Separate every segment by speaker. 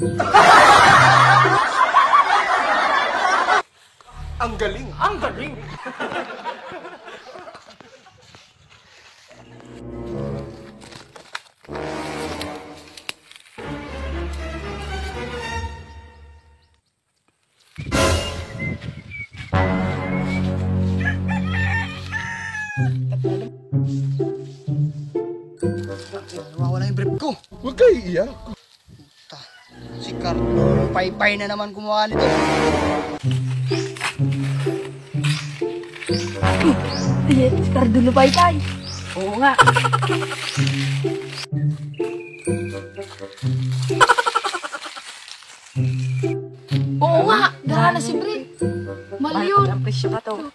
Speaker 1: Ang galing! Ang galing!
Speaker 2: Nawawala yung brief ko.
Speaker 1: Huwag kayo iiyak.
Speaker 2: Si Cardo, paypay na naman gumawa nito.
Speaker 3: Si Cardo lupay-pay. Oo nga. Oo nga, dara na si Brit. Mali yun. Ang presyo ka to.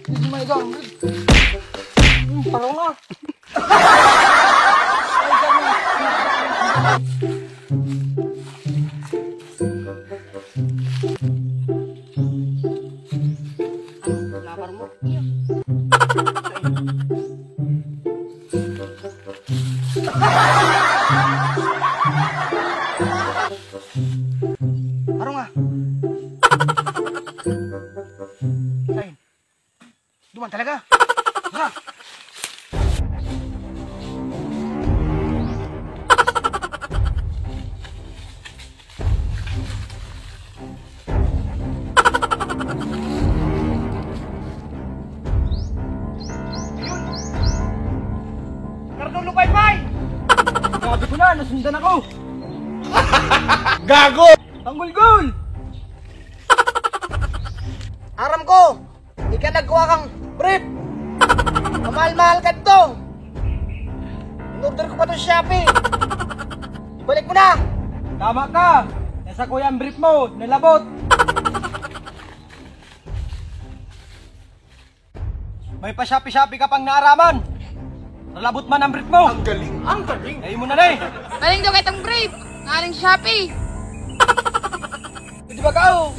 Speaker 2: Oh my God. Parang nga. Lapar mo? Iya. Parang nga. Kain. Duman talaga. Ha? Cardo lupay-pay! Sabi ko na, nasundan ako!
Speaker 1: Gago!
Speaker 2: Tanggol-gol! Aram ko! Ika nagkuha kang brief! Kamahal-mahal ka ito! In-order ko pa ito sa Shopee! Ibalik mo na!
Speaker 4: Tama ka! Nasa kuya ang brief mo, nalabot! May pa-shopee-shopee ka pang naaraman! Nalabot man ang brief mo!
Speaker 1: Ang galing! Ang galing!
Speaker 4: Ay mo na na eh!
Speaker 3: Galing daw kitang brave. Galing Shopee.
Speaker 4: Hindi ba kao?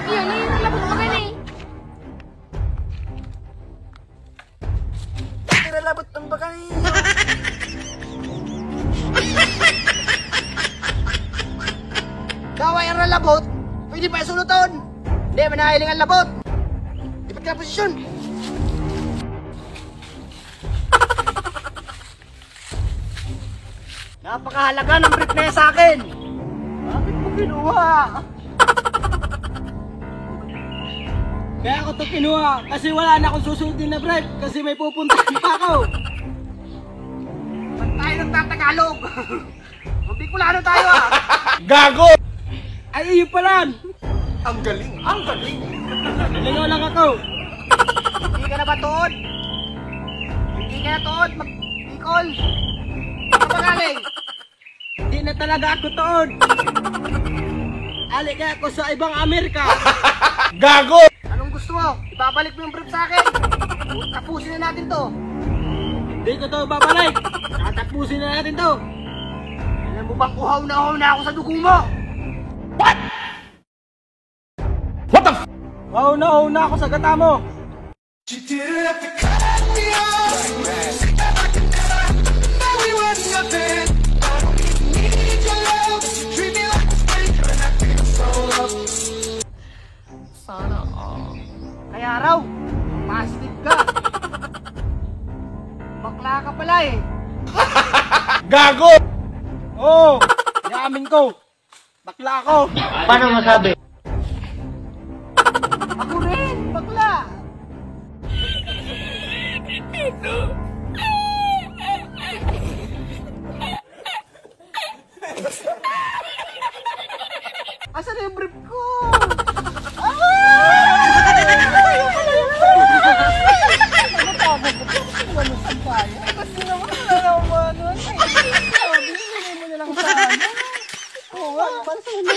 Speaker 3: Yun, ayun, labot mo gani.
Speaker 2: Nalabot ang baka niyo! Daway ang nalabot! Pwede pa isuluton! Hindi, manahiling ang labot! Ipat ka na posisyon! Napakahalaga ng brief na yan sa akin! Bakit mo kinuha?
Speaker 4: Kaya ako ito kinuha kasi wala na akong susundin na brief kasi may pupuntahan pa ako!
Speaker 2: Ba't tayo nagtatagalog? Mabikulano tayo ah!
Speaker 1: Gago!
Speaker 4: Ay iyo pala!
Speaker 1: Ang galing! Ang galing!
Speaker 4: Nalino lang ako!
Speaker 2: Hindi ka na ba tuod? Hindi ka na tuod? Mag-ikol! Saan ka galing?
Speaker 4: Hindi na talaga ako toon! Alik ako sa ibang Amerika!
Speaker 1: Gago!
Speaker 2: Anong gusto mo? Ibabalik mo yung brief sa akin? Tapusin na natin to!
Speaker 4: Hindi ko to babalik! Tatapusin na natin to!
Speaker 2: Alam mo bang uhaw na ako sa dugo mo?
Speaker 1: What the f***?
Speaker 4: Wow na ako sa gata mo!
Speaker 1: You didn't have to cut me off. Now we were nothing. I don't even need your love. You treat me like a stranger and I feel so lost.
Speaker 3: Sana all.
Speaker 2: Kaya raw, positive ka. Bakla ka pala eh.
Speaker 1: Gago!
Speaker 4: Oo! Yamin ko! Bakla ako!
Speaker 2: Paano masabi? Ako rin, bakla. Asan na yung brief ko? Kasi naman wala naman nun. Sabi, hindi mo na lang sana. Oo nga, para sa yan.